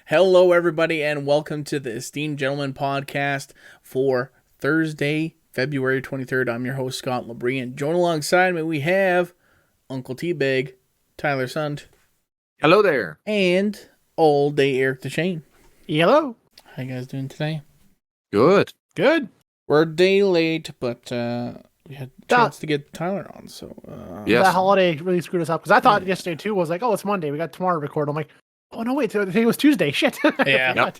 Hello, everybody, and welcome to the Esteemed Gentleman podcast for Thursday, February 23rd. I'm your host, Scott Labrie, and join alongside me, we have Uncle T-Bag, Tyler Sund. Hello there. And all day Eric DeShane. Hello. How you guys doing today? Good. We're a day late, but we had a chance to get Tyler on, so... Yes. That holiday really screwed us up, because I thought yesterday, too, was like, oh, it's Monday. We got tomorrow to record. I'm like, oh, no, wait. Today was Tuesday. Shit. Yeah.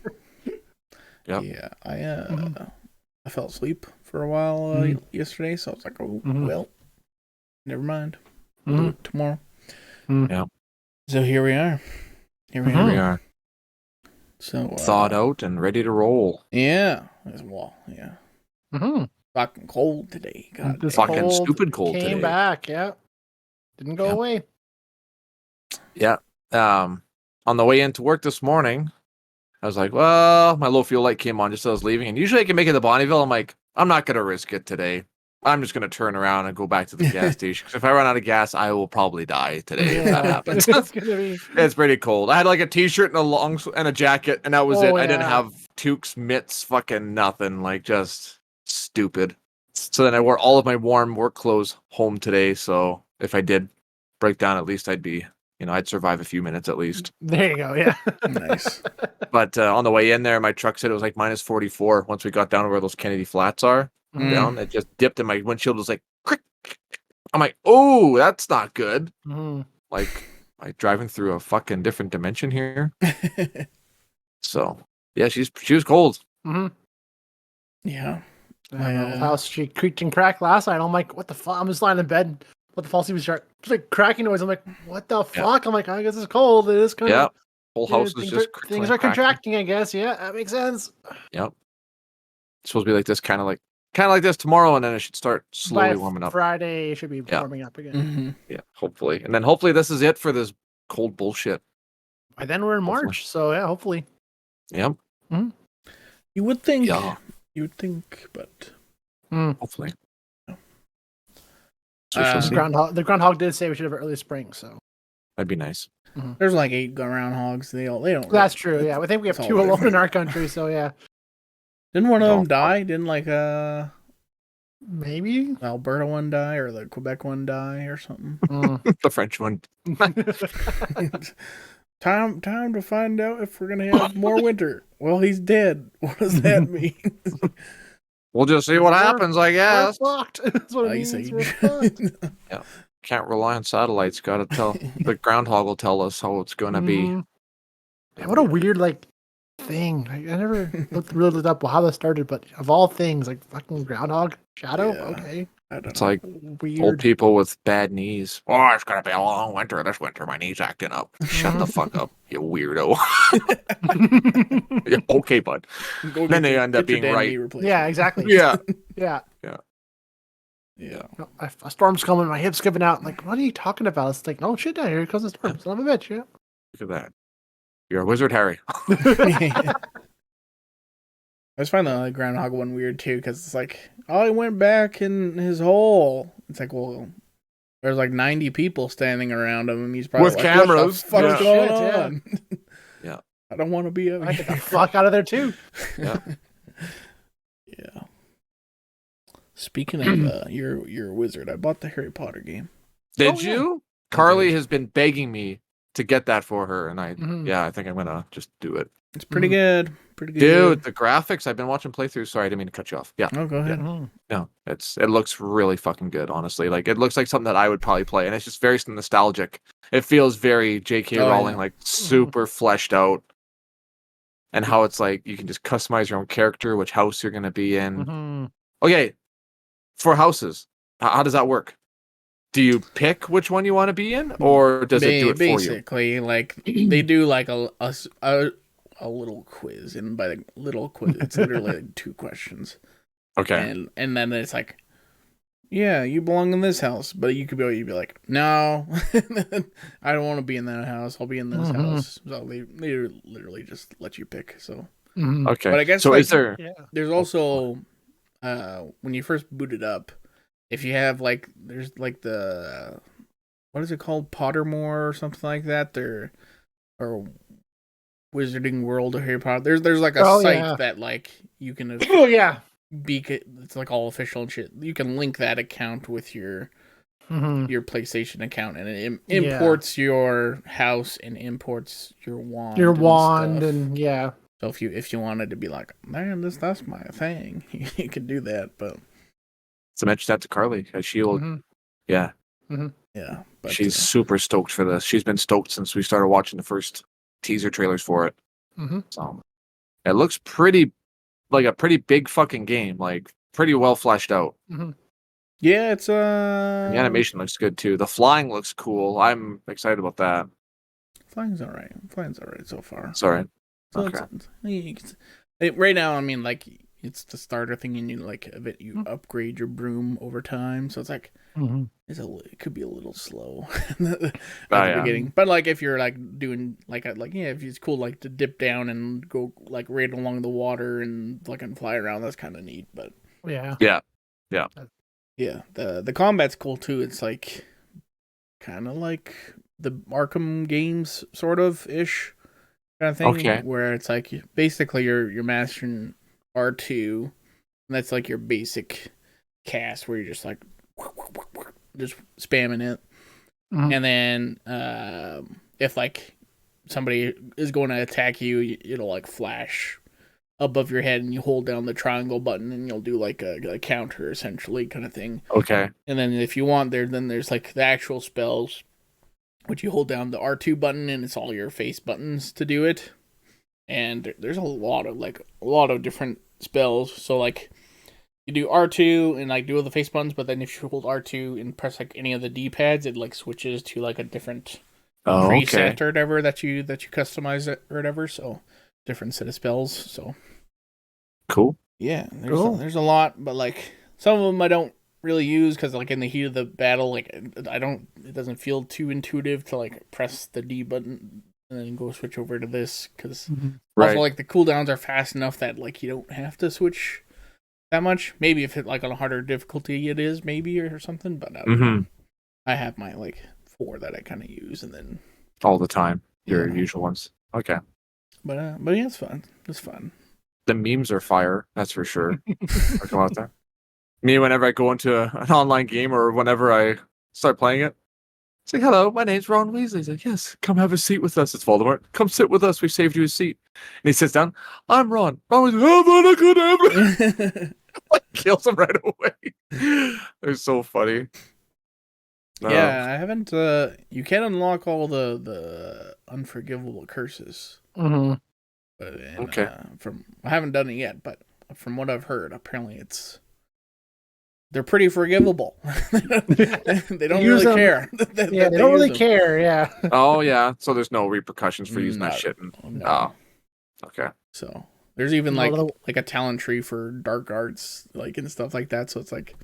Yep. Yeah, I fell asleep for a while yesterday, so I was like, oh, well, never mind. We'll do it tomorrow. Yeah. So here we are. Here we are. So thawed out and ready to roll. Yeah. Well, yeah. Fucking cold today. God, This fucking cold stupid cold came today. back. Yeah. Didn't go away. Yeah. On the way into work this morning, I was like, well, my low fuel light came on just as I was leaving. And usually I can make it to Bonneville. I'm like, I'm not going to risk it today. I'm just going to turn around and go back to the gas station. Because if I run out of gas, I will probably die today if that happens. It's pretty cold. I had like a t-shirt and a jacket, and that was it. I didn't have toques, mitts, fucking nothing. Like, just stupid. So then I wore all of my warm work clothes home today. So if I did break down, at least I'd be, I'd survive a few minutes at least. There you go. Yeah. Nice. But on the way in there, my truck said it was like minus 44. Once we got down to where those Kennedy flats are, down, it just dipped, and my windshield was like, crick. I'm like, oh, that's not good. Like driving through a fucking different dimension here. So yeah, she was cold. Yeah. How she creaked and cracked last night. I'm like, what the fuck? I'm just lying in bed. What the fuck? She was like cracking noise. I'm like, what the fuck? I'm like, I guess it's cold. It is kind of. Whole house is just things are contracting, I guess. Yeah, that makes sense. Yep. It's supposed to be like this, kind of like this tomorrow, and then it should start slowly warming up. Friday, it should be warming up again. Yeah, hopefully. And then hopefully this is it for this cold bullshit. By then we're in March, so yeah, hopefully. Yep. You would think. Yeah. You would think, but hopefully. The groundhog did say we should have early spring, so that'd be nice. There's like 8 groundhogs. They don't. That's true. Yeah, I think we have 2 alone in our country, so yeah. Didn't one of them die? Didn't maybe Alberta one die or the Quebec one die or something? The French one. Time to find out if we're gonna have more winter. Well, he's dead. What does that mean? We'll just see what happens, I guess. We're fucked. That's what it means. We're fucked. Yeah. Can't rely on satellites. Gotta tell the groundhog will tell us how it's gonna be. Yeah, what a weird thing. I never looked up how that started, but of all things, like fucking groundhog shadow. Yeah. Okay. It's like weird. Old people with bad knees. Oh, it's gonna be a long winter this winter. My knee's acting up. Shut the fuck up, you weirdo. Yeah, okay, bud. Then they end up being right. Yeah, exactly. Yeah. Yeah. A storm's coming. My hip's giving out. I'm like, what are you talking about? It's like, no shit down here because the storm. Son of a bitch. Yeah. Look at that. You're a wizard, Harry. I just find the groundhog one weird too, because it's like, oh, he went back in his hole. It's like, well, there's like 90 people standing around him, and he's probably with cameras. What the fuck's going on? Yeah. I don't want to be out here. Get the fuck out of there too. Yeah. Yeah. Speaking of, you're a wizard. I bought the Harry Potter game. Did you? Carly has been begging me to get that for her, and I think I'm gonna just do it. It's pretty good. Pretty good. Dude, the graphics, I've been watching playthroughs. Sorry, I didn't mean to cut you off. Yeah. Oh, go ahead. Yeah. No, it looks really fucking good, honestly. Like, it looks like something that I would probably play, and it's just very nostalgic. It feels very J.K. Rowling, like super fleshed out. And how it's like you can just customize your own character, which house you're gonna be in. Okay, for houses, how does that work? Do you pick which one you want to be in, or does it do it for you? Basically, like they do like a little quiz, and by the little quiz, it's literally 2 questions. Okay. And then it's like, yeah, you belong in this house, but you'd be like, no, I don't want to be in that house. I'll be in this house. So they literally just let you pick. So okay, but I guess so is there? There's also when you first boot it up, if you have there's the what is it called, Pottermore or something like that, or Wizarding World or Harry Potter. There's like a Oh, site yeah. that like you can Oh yeah. it's like all official and shit. You can link that account with your PlayStation account, and it imports your house and imports your wand. Your and wand stuff. and yeah. So if you wanted to be like, man, that's my thing, you could do that. But So mention that to Carly. She'll, yeah, yeah, but she's super stoked for this. She's been stoked since we started watching the first teaser trailers for it. So it looks pretty like a pretty big fucking game, like pretty well fleshed out. Yeah, it's And the animation looks good too. The flying looks cool. I'm excited about that. Flying's all right. Flying's all right so far. Sorry. So Okay. Right now, I mean, like it's the starter thing, and you upgrade your broom over time. So it's like it could be a little slow at the beginning. But like if you're like doing if it's cool like to dip down and go like right along the water and like and fly around, that's kind of neat. But yeah. The combat's cool too. It's like kind of like the Arkham games sort of ish kind of thing. Okay. Where it's like basically you're mastering R2, and that's like your basic cast where you're just like just spamming it. And then if like somebody is going to attack you, it'll like flash above your head, and you hold down the triangle button, and you'll do like a counter essentially kind of thing. Okay. And then if you want there's like the actual spells, which you hold down the R2 button, and it's all your face buttons to do it. And there's a lot of different spells. So like you do R2 and like do all the face buttons, but then if you hold R2 and press like any of the D-pads, it like switches to like a different preset or whatever that you customize it or whatever. So different set of spells. So cool. Yeah, there's a lot, but like some of them I don't really use because like in the heat of the battle, like it doesn't feel too intuitive to like press the D button and then go switch over to this because also like the cooldowns are fast enough that like you don't have to switch that much. Maybe if it like on a harder difficulty it is maybe or something, but I don't know. I have my like 4 that I kind of use and then all the time your usual ones. Okay, but yeah, it's fun. It's fun. The memes are fire, that's for sure. Come out there. Me, whenever I go into an online game or whenever I start playing it, it's like, hello, my name's Ron Weasley. He's like, yes, come have a seat with us. It's Voldemort. Come sit with us. We saved you a seat. And he sits down. I'm Ron. Ron Weasley, I'm not a good hammer. Like, kills him right away. They're so funny. Yeah, I haven't. You can unlock all the unforgivable curses. But I haven't done it yet, but from what I've heard, apparently they're pretty forgivable. They don't really care. They don't really care. Yeah. Oh yeah. So there's no repercussions for using that shit. No. Oh. Okay. So there's even like a talent tree for dark arts, like and stuff like that. So it's like,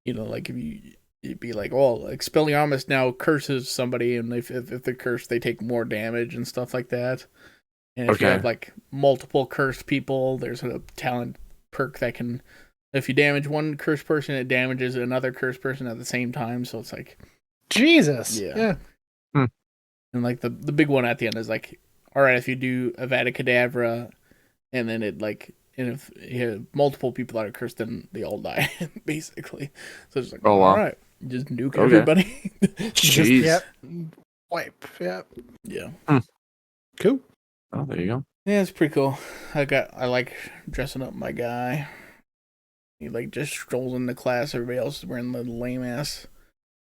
like if you'd be like, oh, Expelliarmus now curses somebody, and if they curse, they take more damage and stuff like that. And if you have like multiple cursed people, there's a talent perk that can, if you damage one cursed person, it damages another cursed person at the same time. So it's like, Jesus. Yeah. And like the big one at the end is like, all right, if you do Avada Kedavra, and then it like, and if you have multiple people that are cursed, then they all die, basically. So it's like, all right, just nuke everybody. Jeez. Wipe. Yeah. Yeah. Cool. Oh, there you go. Yeah, it's pretty cool. I like dressing up my guy. He like just strolls into class. Everybody else is wearing the lame ass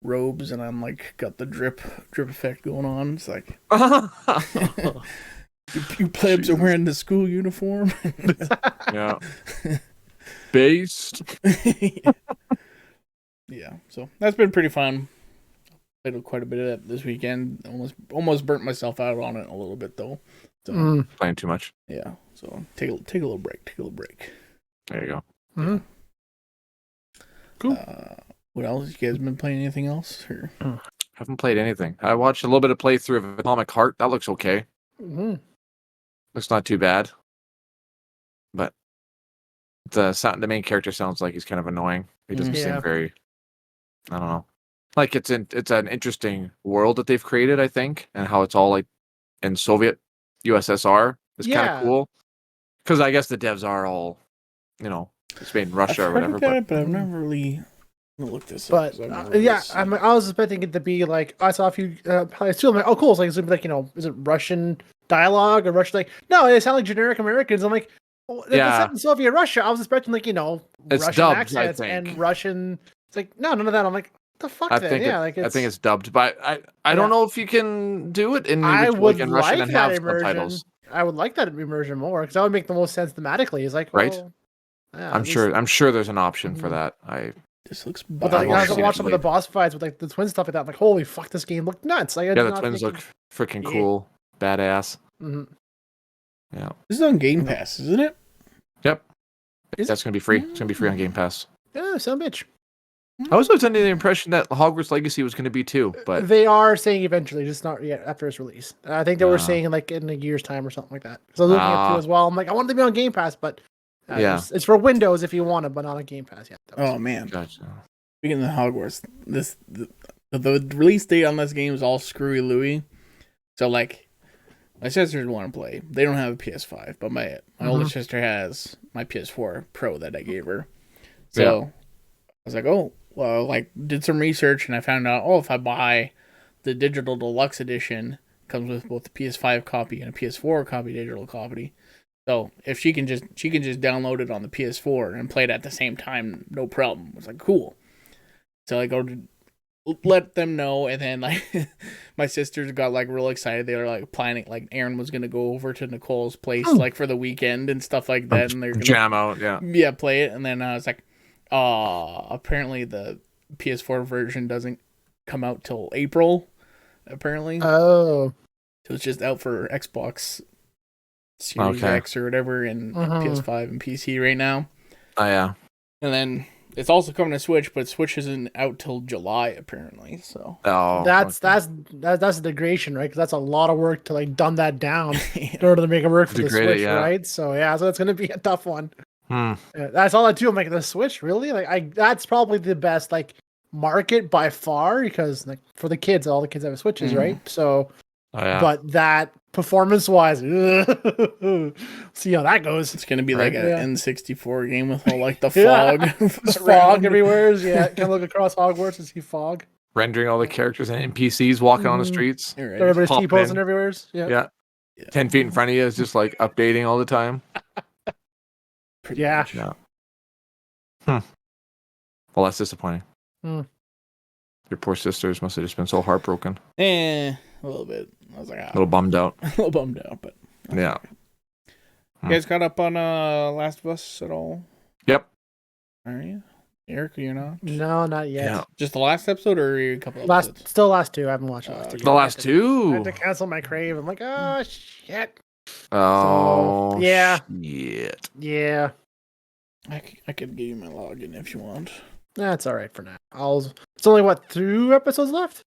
robes, and I'm like got the drip effect going on. It's like you plebs are wearing the school uniform. Yeah. Based. Yeah. So that's been pretty fun. Played quite a bit of that this weekend. Almost burnt myself out on it a little bit though. So, playing too much. Yeah. So take a little break. There you go. Mm-hmm. Cool. What else? You guys been playing anything else? Or? Haven't played anything. I watched a little bit of playthrough of Atomic Heart. That looks okay. Looks not too bad. But the main character sounds like he's kind of annoying. He doesn't seem very. I don't know. Like it's an interesting world that they've created, I think, and how it's all like in Soviet USSR is kind Yeah. of cool. Because I guess the devs are all, it's made in Russia I've or heard whatever. of that, but I've never really looked this up. But 'cause I've never really yeah, seen I was expecting it to be like I saw a few highlights too. I'm like, oh, cool. It's like it's gonna be like is it Russian dialogue or Russian? Like, no, it sound like generic Americans. I'm like, well, it's set in Soviet Russia. I was expecting like it's Russian dubbed, accents I think. and Russian. It's like no, none of that. I'm like, what the fuck? I Then think yeah, like I think it's dubbed, but I don't know if you can do it in I would in Russian like and that have immersion. subtitles. I would like that immersion more because that would make the most sense thematically. It's like, Right? well, yeah, I'm sure there's an option for Mhm. that. This looks But like, I've I only was seen watch it some of the played. boss fights with like the twin stuff like that. I'm like, holy fuck, this game looked nuts. Like, Yeah, the twins look freaking Yeah. cool, badass. Mm-hmm. Yeah. This is on Game Pass, isn't it? Yep. Is That's gonna be free. It's gonna be free on Game Pass. Yeah, son of a bitch. I was under the impression that Hogwarts Legacy was gonna be too, but They are saying eventually, just not yet after its release. I think they were Ah. saying like in a year's time or something like that. So I was looking at two Ah. as well. I'm like, I want it to be on Game Pass, but Yeah. it's for Windows if you want it, but not on Game Pass yet. Oh man! gotcha. Speaking of Hogwarts, the release date on this game is all screwy Louie. So like, my sisters want to play. They don't have a PS5, but my older sister has my PS4 Pro that I gave her. So I was like, oh well, like did some research and I found out, if I buy the digital deluxe edition, it comes with both the PS5 copy and a PS4 copy, digital copy. So if she can just download it on the PS4 and play it at the same time, no problem. I was like, cool. So I go to let them know, and then like my sisters got like real excited. They were like planning, like Aaron was gonna go over to Nicole's place like for the weekend and stuff like that, and they're gonna Jam out, yeah. play it. And then I was like, apparently the PS4 version doesn't come out till April. Apparently, Oh, so it's just out for Xbox Series X or whatever, and PS5 and PC right now. Oh yeah. And then it's also coming to Switch, but Switch isn't out till July apparently. So that's a degradation, right? Because that's a lot of work to like dumb that down in order to make it work for the Switch, right? So yeah, so it's gonna be a tough one. Yeah, that's all I do. I'm like, the Switch, really? Like, that's probably the best like market by far because like for the kids, all the kids have Switches, right? So, but that performance-wise, see how that goes. It's gonna be like an N64 game with all like the fog, fog everywhere. Yeah, can look across Hogwarts and see fog. Rendering all the characters and NPCs walking on the streets. Right. Everybody's T-posing everywhere. Yeah. 10 feet in front of you is just like updating all the time. Yeah. Well, that's disappointing. Your poor sisters must have just been so heartbroken. A little bit. I was like, a little bummed out. A little bummed out, but yeah. You guys caught up on Last of Us at all? Yep. Are you? Eric, you're not? No, not yet. Yeah. Just the last episode, or a couple episodes? Still last two. I haven't watched the last two. The last two? I had to cancel my crave. I'm like, oh shit. Oh, so, yeah. Shit. Yeah. I could give you my login if you want. That's all right for now. It's only what, 2 episodes left?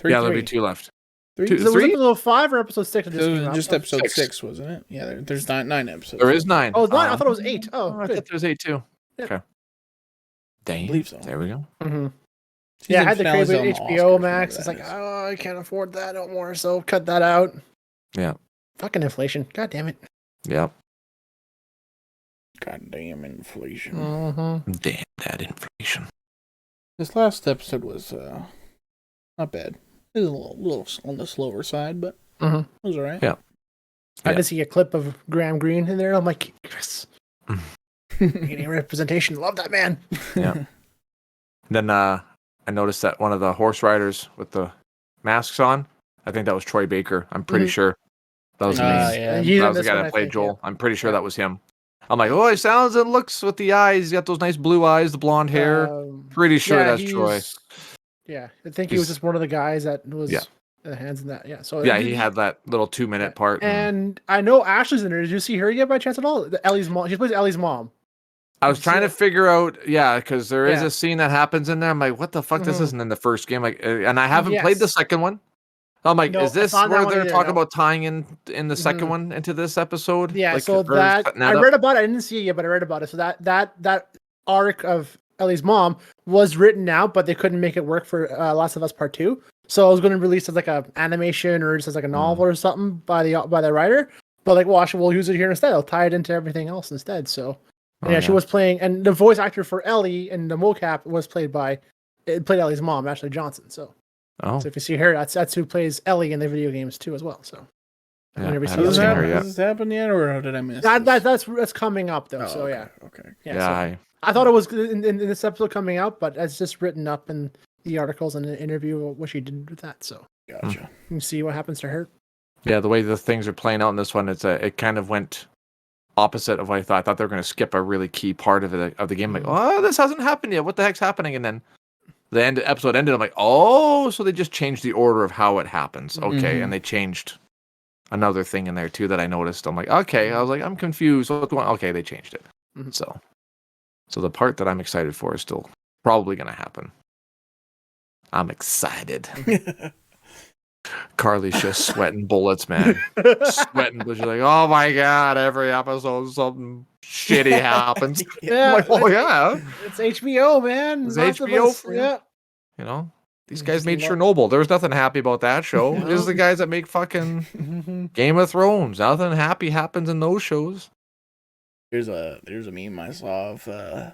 There'll be 2 left. 3? Was episode 5 or episode 6? Just episode 6, wasn't it? Yeah, there's 9 episodes. There is 9. Oh, it's 9. I thought it was 8. Oh, I thought there was 8 too. Yeah. Okay. Dang. I believe so. There we go. Mm-hmm. Yeah, I had the crave with HBO Max. It's like, I can't afford that no more, so cut that out. Yeah. Fucking inflation. God damn it. Yep. Goddamn inflation. Damn that inflation. This last episode was not bad. It was a little on the slower side, but it was alright. Yeah. I did see a clip of Graham Greene in there. I'm like, Chris, getting representation. Love that man. Yeah. Then I noticed that one of the horse riders with the masks on, I think that was Troy Baker. I'm pretty sure that was him. Yeah. That was the guy that played Joel. I'm pretty sure that was him. I'm like, he sounds and looks with the eyes. He's got those nice blue eyes, the blonde hair. Pretty sure that's Troy. Yeah, I think he was just one of the guys that was the hands in that. Yeah, so he had that little 2-minute part. And I know Ashley's in there. Did you see her yet by chance at all? Ellie's mom. She plays Ellie's mom. I was trying to figure out, because there is a scene that happens in there. I'm like, what the fuck? This isn't in the first game. Like, and I haven't played the second one. I'm like, is this where they're talking about tying in the second one into this episode? Yeah, like, so that I read about it. I didn't see it yet, but I read about it. So that arc of Ellie's mom was written out, but they couldn't make it work for Last of Us Part 2. So I was going to release it as like a animation or just as like a novel or something by the writer. But like, well, we'll use it here instead. I'll tie it into everything else instead. So she was playing, and the voice actor for Ellie and the mocap was played Ellie's mom, Ashley Johnson. So if you see her, that's who plays Ellie in the video games too as well. So does this happen yet, or did I miss that's coming up though? Okay. I thought it was in this episode coming out, but it's just written up in the articles and the interview what she did with that. So gotcha. You can see what happens to her. Yeah, the way the things are playing out in this one, it kind of went opposite of what I thought. I thought they were going to skip a really key part of the game. Like, oh, this hasn't happened yet. What the heck's happening? And then the episode ended. I'm like, oh, so they just changed the order of how it happens. Okay, and they changed another thing in there too that I noticed. I'm like, okay. I was like, I'm confused. What's going on? Okay, they changed it. So the part that I'm excited for is still probably going to happen. I'm excited. Carly's just sweating bullets, man. Sweating, but she's like, oh my god, every episode something shitty happens. Yeah, like, oh yeah, it's HBO, man. It's HBO. Yeah, you know, these guys made Chernobyl. There was nothing happy about that show. This is the guys that make fucking Game of Thrones. Nothing happy happens in those shows. There's a meme I saw of Pedro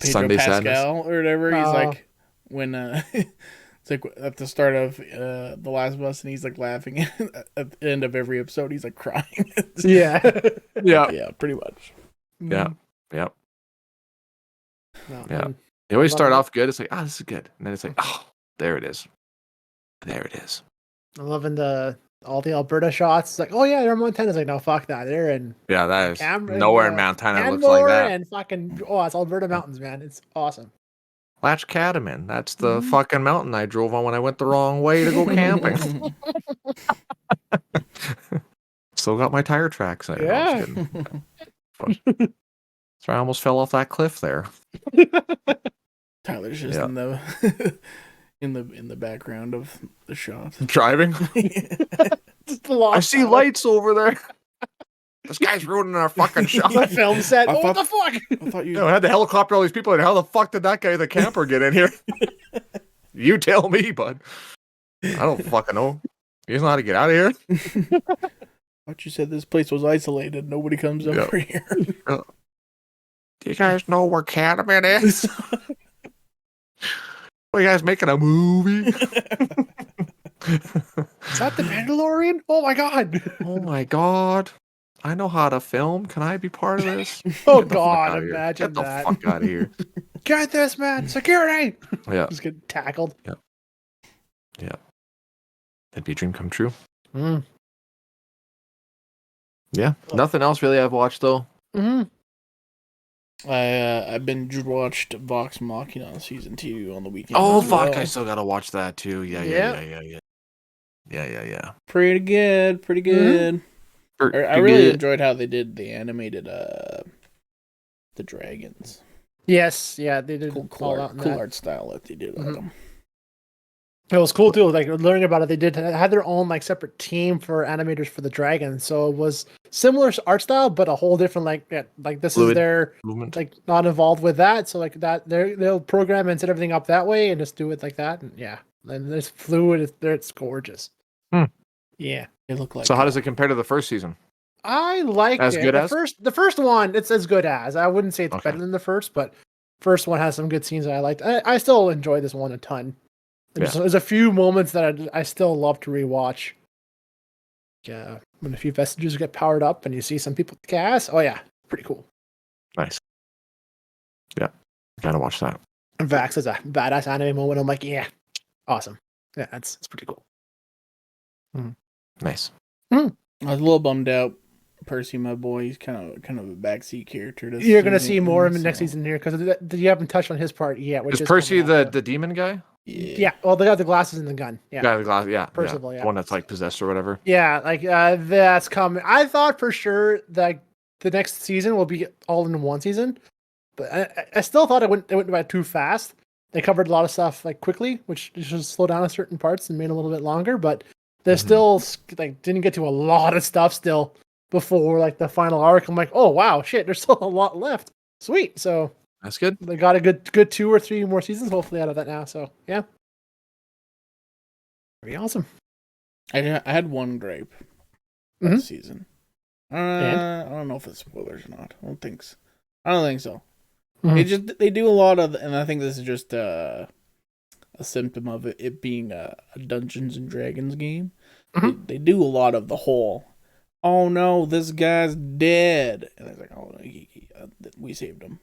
Sunday Pascal Sadness. or whatever. He's like when it's like at the start of The Last of Us, and he's like laughing at the end of every episode. He's like crying. Yeah, pretty much. Yeah. No, yeah. They always start off good. It's like, this is good, and then it's like, oh, there it is. There it is. I'm loving all the Alberta shots. It's like, oh yeah, they're in Montana. It's like, no, fuck that. They're in that is nowhere in Montana looks like that. And fucking it's Alberta mountains, man. It's awesome. Latch Catamin. That's the fucking mountain I drove on when I went the wrong way to go camping. Still got my tire tracks there. Yeah. So I almost fell off that cliff there. Tyler's just in the in the background of the shot. Driving? I see lights over there. This guy's ruining our fucking shot. The film set. What the fuck? I thought you had to helicopter all these people in. How the fuck did that guy, the camper, get in here? You tell me, bud. I don't fucking know. He doesn't know how to get out of here. I thought you said this place was isolated. Nobody comes over here. Do you guys know where Catamin is? Are you guys making a movie? Is that the Mandalorian? Oh my god! Oh my god! I know how to film. Can I be part of this? Oh god! Imagine that. Get the fuck out of here! Get this, man! Security! Yeah. Just get tackled. Yeah. That'd be a dream come true. Yeah. Nothing else really I've watched though. I binge watched Vox Machina season 2 on the weekend. Oh fuck! I still gotta watch that too. Yeah. Pretty good. I really enjoyed how they did the animated the dragons. Yes, yeah, they did cool art style that they did with them. It was cool too. Like learning about it, they had their own like separate team for animators for the dragons. So it was similar art style, but a whole different like this Fluid is their movement. Like not involved with that. So like that they'll program and set everything up that way and just do it like that. And and it's fluid. It's gorgeous. Yeah, it looked like. So how does it compare to the first season? I like as it. Good as the first one. It's as good as. I wouldn't say it's better than the first, but first one has some good scenes that I liked. I still enjoy this one a ton. There's a few moments that I still love to rewatch. Yeah, when a few vestiges get powered up and you see some people with gas. Oh yeah, pretty cool. Nice. Yeah, gotta watch that. And Vax is a badass anime moment. I'm like, yeah, awesome. Yeah, it's pretty cool. Nice. I was a little bummed out. Percy, my boy, he's kind of a backseat character. You're gonna see more of him next season here because you haven't touched on his part yet. Is Percy the demon guy? Yeah. Well, they got the glasses and the gun. Yeah. The glass. Yeah. Percival. Yeah. The one that's like possessed or whatever. Yeah. Like that's coming. I thought for sure that the next season will be all in one season, but I still thought it went about too fast. They covered a lot of stuff like quickly, which should slow down on certain parts and made it a little bit longer. But they still like didn't get to a lot of stuff still before like the final arc. I'm like, oh wow, shit, there's still a lot left. Sweet. So that's good. They got a good 2 or 3 more seasons hopefully out of that now. So yeah. Pretty awesome. I had one gripe this season. I don't know if it's spoilers or not. I don't think so. They do a lot of, and I think this is just a symptom of it being a Dungeons and Dragons game. They do a lot of the whole, oh no, this guy's dead, and it's like, oh, we saved him.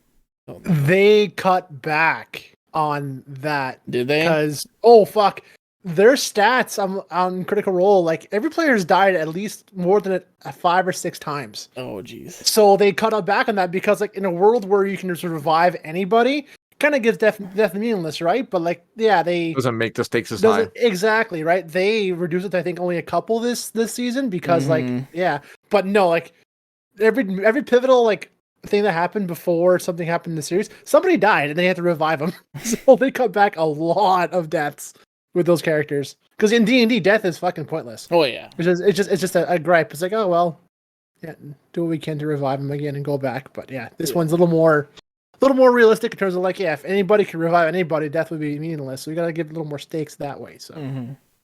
Oh, they cut back on that. Did they? Because oh fuck, their stats on Critical Role, like every player's died at least more than 5 or 6 times. Oh jeez. So they cut back on that because like in a world where you can just revive anybody, kind of gives death meaningless, right? But like, yeah, they doesn't make the stakes as high. Exactly, right? They reduced it to, I think, only a couple this season because like, yeah, but no, like every pivotal like thing that happened before something happened in the series, somebody died and they had to revive them. So they cut back a lot of deaths with those characters because in D&D, death is fucking pointless. Oh yeah, it's just a gripe. It's like, oh well, yeah, do what we can to revive them again and go back. But yeah, this one's a little more realistic in terms of like, yeah, if anybody could revive anybody, death would be meaningless. So we got to give a little more stakes that way. So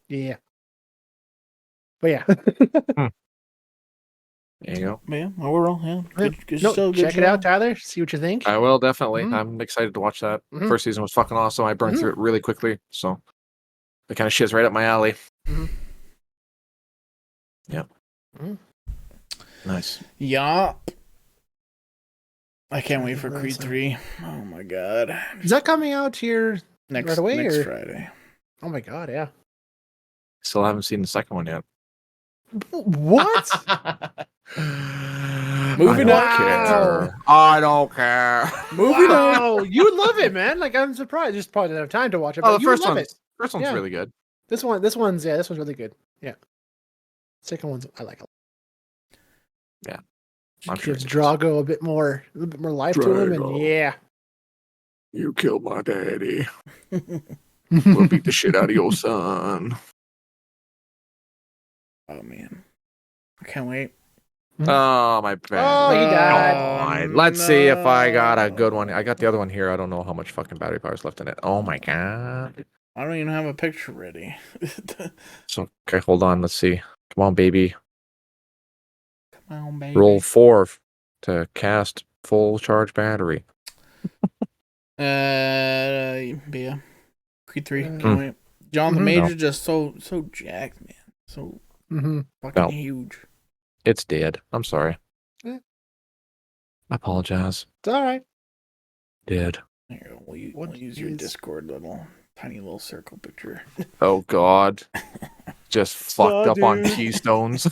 yeah, but yeah. There you go. Yeah, overall, yeah. Good check it out, Tyler. See what you think. I will definitely. I'm excited to watch that. First season was fucking awesome. I burned through it really quickly, so the kind of shit's right up my alley. Yep. Nice. Yeah. I can't wait for Creed 3. Oh my god. Is that coming out here next Friday? Oh my god, yeah. Still haven't seen the second one yet. What? Moving on. I don't care. Moving on. You would love it, man. Like I'm surprised. Just probably didn't have time to watch it. But the first one's really good. This one's really good. Yeah. Second one's I like a lot. Yeah. Gives Drago a bit more life to him, and yeah. You killed my daddy. We'll beat the shit out of your son. Oh man, I can't wait. Oh my bad. Oh, he died. Let's see if I got a good one. I got the other one here. I don't know how much fucking battery power is left in it. Oh my god. I don't even have a picture ready. So okay, hold on. Let's see. Come on, baby. Come on, baby. Roll 4 to cast full charge battery. Yeah. Creed 3. Can't wait. John the Major just so jacked, man. So fucking huge. It's dead. I'm sorry. I apologize. It's all right. Dead. Here, we'll use your Discord tiny little circle picture. Oh god. Just fucked up on keystones.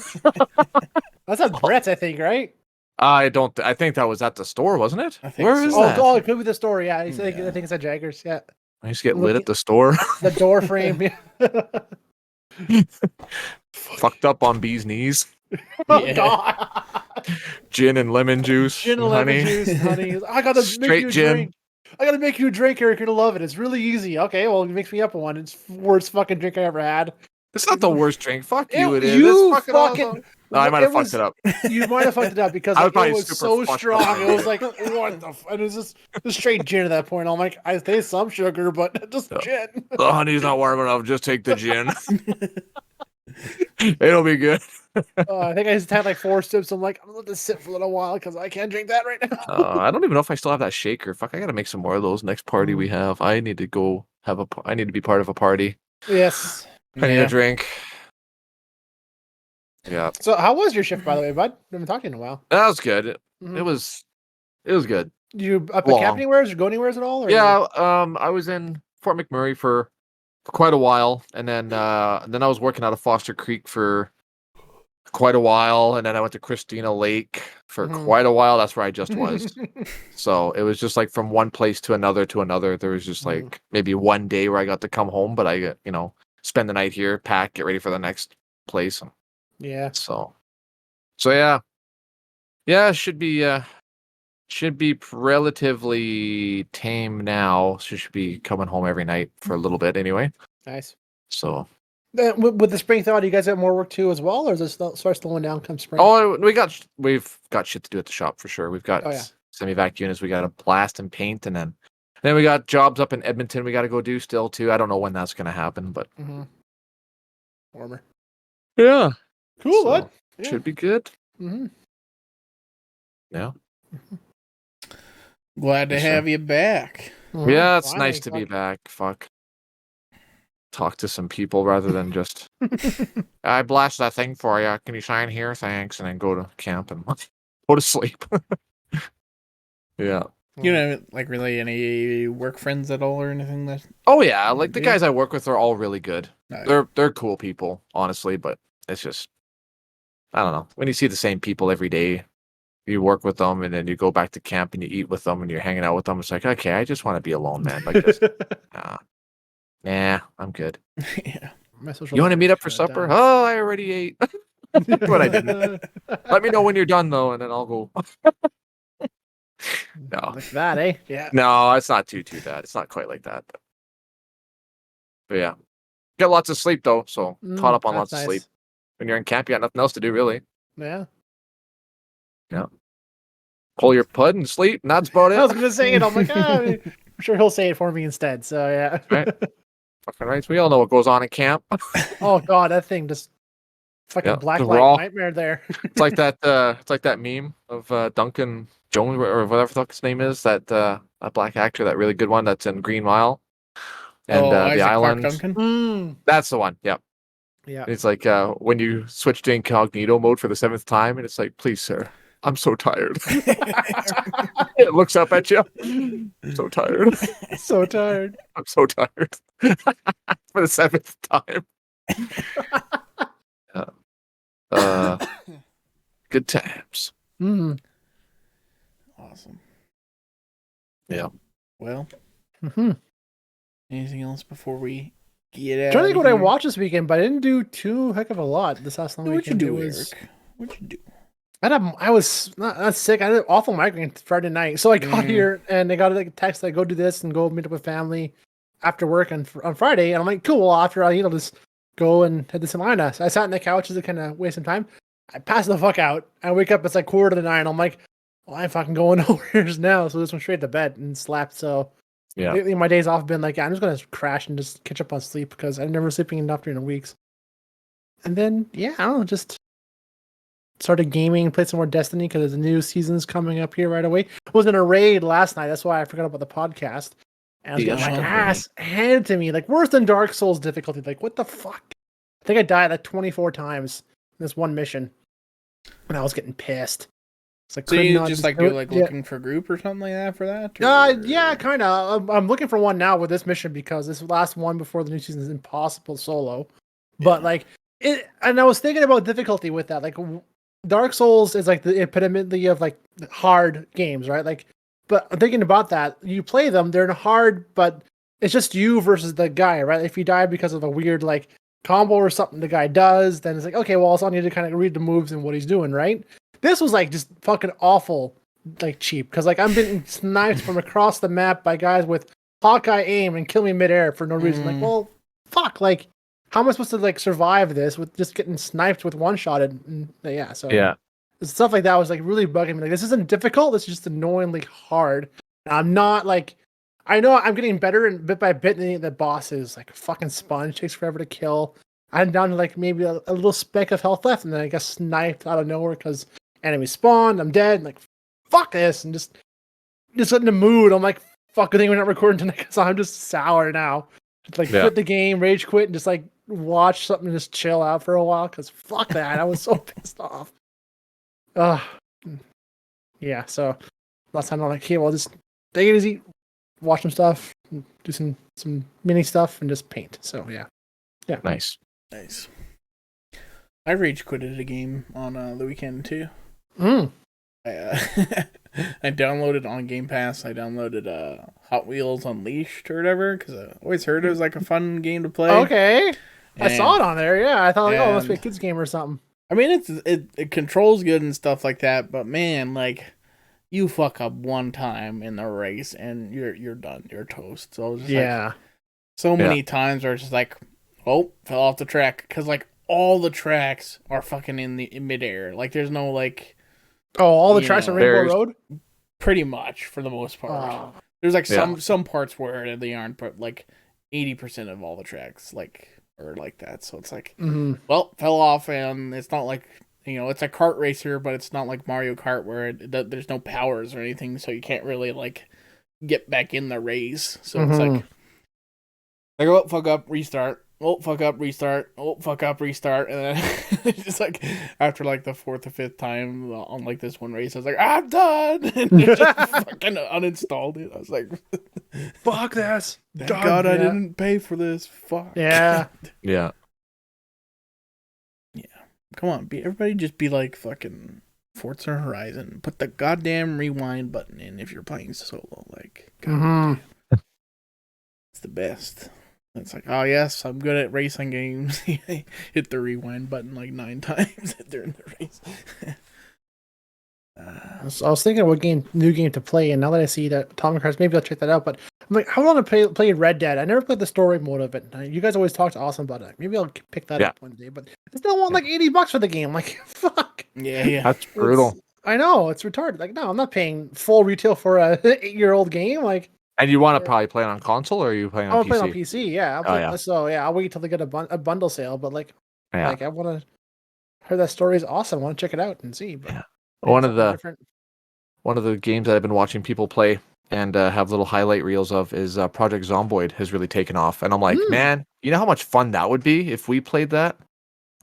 That's at Brett's, I think, right? I think that was at the store, wasn't it? Where is that? Oh, it could be the store. Yeah, I think it's at Jaggers. Yeah. I used to get lit at the store. The door frame. Yeah. Fucked up on bee's knees. Oh god. Gin and lemon juice. Honey. I gotta make you a drink. I gotta make you a drink, Eric. You're gonna love it. It's really easy. Okay, well, it makes me up one. It's the worst fucking drink I ever had. It's not the worst drink. Fuck you, it is. You fucking awesome. No, I might have fucked it up. You might have fucked it up because like, it was so strong. It was like, what the and it was just straight gin at that point. I'm like, I taste some sugar, but just gin. The honey's not warm enough. Just take the gin. It'll be good. I think I just had like 4 sips. I'm like, I'm gonna let this sit for a little while because I can't drink that right now. I don't even know if I still have that shaker. Fuck, I gotta make some more of those next party we have. I need to go I need to be part of a party. Yes. I need a drink. Yeah. So how was your shift, by the way, bud? We haven't talked to you in a while. That was good. It was good. Did you up at Cap anywheres or go anywheres at all? Or yeah, I was in Fort McMurray for quite a while, and then I was working out of Foster Creek for quite a while, and then I went to Christina Lake for quite a while. That's where I just was. So it was just like from one place to another. There was just like maybe one day where I got to come home, but I spend the night here, pack, get ready for the next place. Yeah. So yeah. Yeah, should be relatively tame now. So should be coming home every night for a little bit anyway. Nice. So with the spring thaw, do you guys have more work too as well, or does it start slowing down come spring? Oh, we've got shit to do at the shop for sure. We've got semi-vac units we got to blast and paint, and then we got jobs up in Edmonton we got to go do still too. I don't know when that's going to happen, but warmer. Yeah. Cool. So, What? Yeah. Should be good. Mm-hmm. Yeah. Glad to have you back. Yeah, it's Finally, nice to be back. Fuck. Talk to some people rather than just I blast that thing for you. Can you sign here? Thanks. And then go to camp and go to sleep. Yeah. You know, like really any work friends at all or anything that? Oh yeah, like the guys I work with are all really good. No. They're cool people, honestly, but it's just I don't know. When you see the same people every day, you work with them and then you go back to camp and you eat with them and you're hanging out with them, it's like, okay, I just want to be alone, man. Like just nah, I'm good. Yeah. You want to meet up for supper? Oh, I already ate. But I didn't. Let me know when you're done though, and then I'll go. No. Like that, eh? Yeah. No, it's not too bad. It's not quite like that. But yeah. Get lots of sleep though, so caught up on lots of sleep. When you're in camp, you got nothing else to do really. Yeah. Yeah. Pull your pud and sleep, and that's about it. I was gonna say it. I'm like, I'm sure he'll say it for me instead. So yeah. Right. Fucking right. We all know what goes on in camp. Oh god, that thing just fucking black light nightmare there. It's like that meme of Duncan Jones or whatever the fuck his name is, that black actor, that really good one that's in Green Mile. And the island. That's the one. Yep. Yeah. It's like when you switch to incognito mode for the 7th time, and it's like, please, sir, I'm so tired. It looks up at you. I'm so tired. So tired. I'm so tired. For the 7th time. Good times. Awesome. Yeah. Well. Mm-hmm. Anything else before we get out? I'm trying to think what I watched this weekend, but I didn't do too heck of a lot this last long weekend. What'd you do, Eric? What'd you do? I was not sick. I had an awful migraine Friday night. So I got here and I got a text like, go do this and go meet up with family after work on Friday. And I'm like, cool. Well, after I'll just go and head to Salina. So I sat on the couch just to kind of waste some time. I passed the fuck out. I wake up, it's like 8:45. I'm like, well, I'm fucking going nowhere now. So I just went straight to bed and slept. So yeah, lately my days off have been like, I'm just going to crash and just catch up on sleep because I'm never sleeping enough during the weeks. And then, I don't know, just started gaming, played some more Destiny because the new season's coming up here right away. I was in a raid last night. That's why I forgot about the podcast. And I was getting my ass handed to me, like worse than Dark Souls difficulty. Like, what the fuck? I think I died like 24 times in this one mission. And I was getting pissed. It's like, so you just like you're like looking for a group or something like that for that? Yeah, kind of. I'm looking for one now with this mission because this last one before the new season is impossible solo. But like it, and I was thinking about difficulty with that. Like Dark Souls is like the epitome of like hard games, right? Like, but I'm thinking about that. You play them, they're hard, but it's just you versus the guy, right? If you die because of a weird like combo or something the guy does, then it's like, okay, well, it's on you to kind of read the moves and what he's doing, right? This was like just fucking awful, like cheap, because like I'm being sniped from across the map by guys with Hawkeye aim and kill me midair for no reason. Like, well, fuck, like, how am I supposed to like survive this with just getting sniped with one shot? And stuff like that was like really bugging me. Like, this isn't difficult. This is just annoyingly hard. And I'm not like, I know I'm getting better and bit by bit. And the boss is like a fucking sponge, takes forever to kill. I'm down to like maybe a little speck of health left, and then I get sniped out of nowhere because enemies spawned. I'm dead. I'm like, fuck this, and just in the mood. I'm like, fuck, good thing we're not recording tonight because I'm just sour now. Just like quit the game, rage quit, and just like watch something and just chill out for a while because fuck that. I was so pissed off. Yeah. So last time I'm like, okay, well, just take it easy, watch some stuff, do some mini stuff, and just paint. So yeah. Nice. I rage quitted a game on the weekend too. I downloaded on Game Pass. I downloaded Hot Wheels Unleashed or whatever because I always heard it was like a fun game to play. Okay, I saw it on there. Yeah, I thought, like, oh, it must be a kids game or something. I mean, it controls good and stuff like that, but man, like, you fuck up one time in the race and you're done. You're toast. So it was just like, so many times where it's just like, oh, fell off the track because like all the tracks are fucking in midair. Like, there's no like. Oh, all the tracks on Rainbow Road? Pretty much, for the most part. There's like some parts where they aren't, but like 80% of all the tracks like or like that. So it's like, Mm-hmm. well, fell off, and it's not like, it's a kart racer, but it's not like Mario Kart where there's no powers or anything, so you can't really like get back in the race. So it's like, oh, fuck up, restart. Oh, fuck up, restart. Oh, fuck up, restart. And then it's just like, after like the fourth or fifth time on like this one race, I was like, I'm done. And it just fucking uninstalled it. I was like, fuck this. Thank God I didn't pay for this. Fuck. Yeah. Yeah. Yeah. Come on, everybody just be like fucking Forza Horizon. Put the goddamn rewind button in if you're playing solo. Like, God damn. It's the best. It's like, oh yes, I'm good at racing games. Hit the rewind button like 9 times during the race. I was thinking of what new game to play, and now that I see that Atomic Hearts, maybe I'll check that out. But I'm like, I want to play Red Dead. I never played the story mode of it. You guys always talked awesome about it. Maybe I'll pick that up one day. But I still want like $80 for the game. Like, fuck. Yeah. That's brutal. I know, it's retarded. Like, no, I'm not paying full retail for a 8-year-old game. Like, and you want to probably play it on console, or are you playing on PC? I'm playing on PC. Yeah. So yeah, I'll wait till they get a bundle sale. But like I want to. Heard that story is awesome. I want to check it out and see. But one of the games that I've been watching people play and have little highlight reels of is Project Zomboid has really taken off, and I'm like, man, you know how much fun that would be if we played that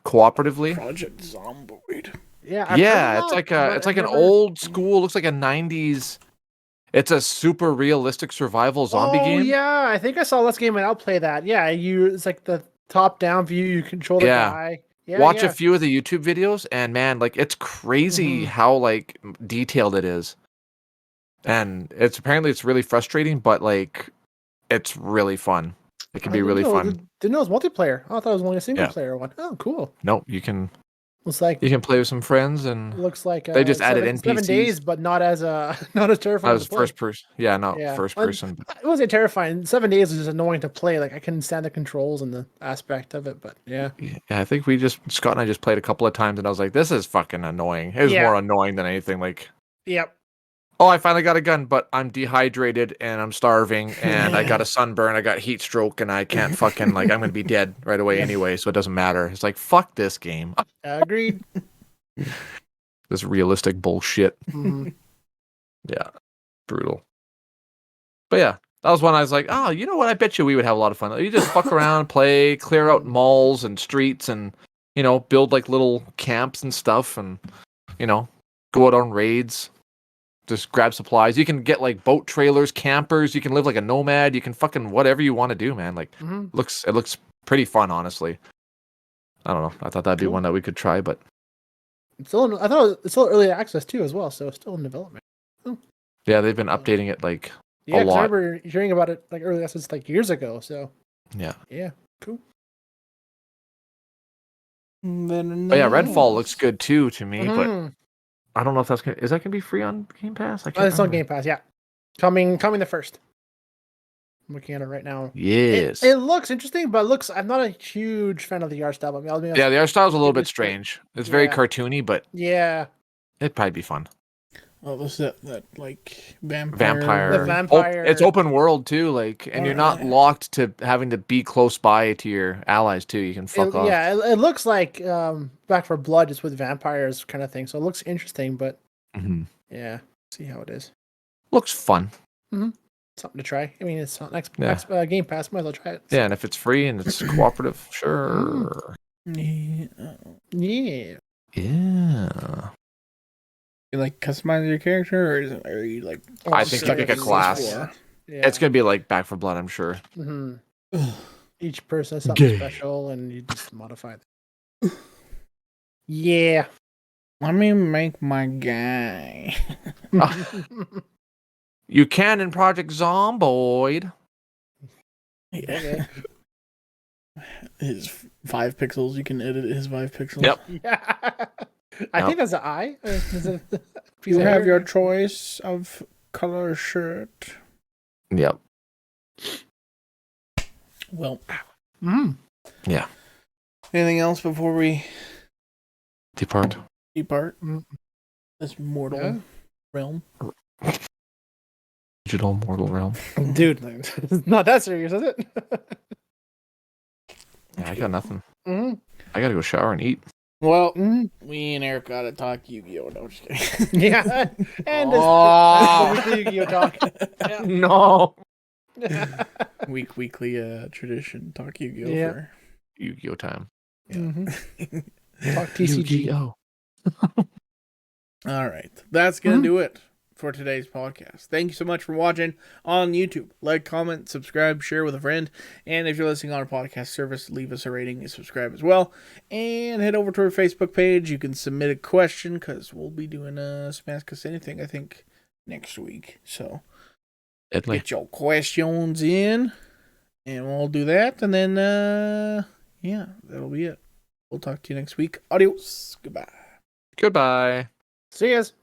cooperatively. Project Zomboid. Yeah, it's like an old school. Looks like a '90s. It's a super realistic survival zombie game. Oh yeah, I think I saw this game and I'll play that. Yeah, it's like the top-down view. You control the guy. Yeah, watch a few of the YouTube videos, and man, like it's crazy how like detailed it is. And it's really frustrating, but like it's really fun. It can be really fun. Didn't know it was multiplayer. I thought it was only a single player one. Oh, cool. Nope, you can. Looks like you can play with some friends, and looks like they just added NPCs. 7 days, but not as terrifying. As first person, first person. It wasn't terrifying. 7 days is just annoying to play. Like I couldn't stand the controls and the aspect of it, but yeah. I think Scott and I just played a couple of times, and I was like, "This is fucking annoying." It was more annoying than anything. Like, yep. Oh, I finally got a gun, but I'm dehydrated and I'm starving and I got a sunburn, I got heat stroke, and I can't fucking I'm gonna be dead right away anyway, so it doesn't matter. It's like, fuck this game. Agreed. This realistic bullshit. Mm-hmm. Yeah. Brutal. But yeah, that was one I was like, oh, you know what? I bet you we would have a lot of fun. You just fuck around, play, clear out malls and streets and, build like little camps and stuff and, go out on raids. Just grab supplies. You can get like boat trailers, campers. You can live like a nomad. You can fucking whatever you want to do, man. Like, it looks pretty fun, honestly. I don't know. I thought that'd be one that we could try, but I thought it's still early access too, as well. So it's still in development. Oh. Yeah, they've been updating it like a lot. I remember hearing about it like early access like years ago. So yeah, cool. But yeah, Redfall looks good too to me, but I don't know if is that gonna be free on Game Pass? I can't. It's on Game Pass, yeah. Coming the first. I'm looking at it right now. Yes, it looks interesting, but I'm not a huge fan of the art style. The art style's a little bit strange. It's very cartoony, but it'd probably be fun. Oh, what's that like vampire? The vampire. It's open world too, and you're not locked to having to be close by to your allies too. You can fuck off. Yeah, it looks like Back 4 Blood, just with vampires kind of thing. So it looks interesting, but yeah, see how it is. Looks fun. Something to try. I mean, it's on next Game Pass. Might as well try it. Yeah, and if it's free and it's cooperative, sure. Yeah. You like customize your character, or are you like? I think you pick a class. Yeah. It's gonna be like Back 4 Blood, I'm sure. Each person has something special, and you just modify it. Yeah. Let me make my guy. You can in Project Zomboid. Yeah. His 5 pixels. You can edit his 5 pixels. Yep. Yeah. I think that's an eye. You have your choice of color shirt. Yep. Well. Yeah. Anything else before we depart? This mortal realm. Digital mortal realm. Dude, it's not that serious, is it? Yeah, I got nothing. Mm-hmm. I gotta go shower and eat. Well, we and Eric gotta talk Yu-Gi-Oh. No, just kidding. Yeah. And Oh. this weekly Yu-Gi-Oh talk. Yeah. No. Weekly tradition. Talk Yu-Gi-Oh Yeah. for Yu-Gi-Oh time. yeah. Mm-hmm. Talk TCG. Yu-Gi-Oh. All right. That's going to do it for today's podcast. Thank you so much for watching on YouTube. Like, comment, subscribe, share with a friend. And if you're listening on a podcast service, leave us a rating and subscribe as well. And head over to our Facebook page. You can submit a question because we'll be doing a Smash Us Anything, I think, next week. So get your questions in and we'll do that. And then, yeah, that'll be it. We'll talk to you next week. Adios. Goodbye. Goodbye. See yas.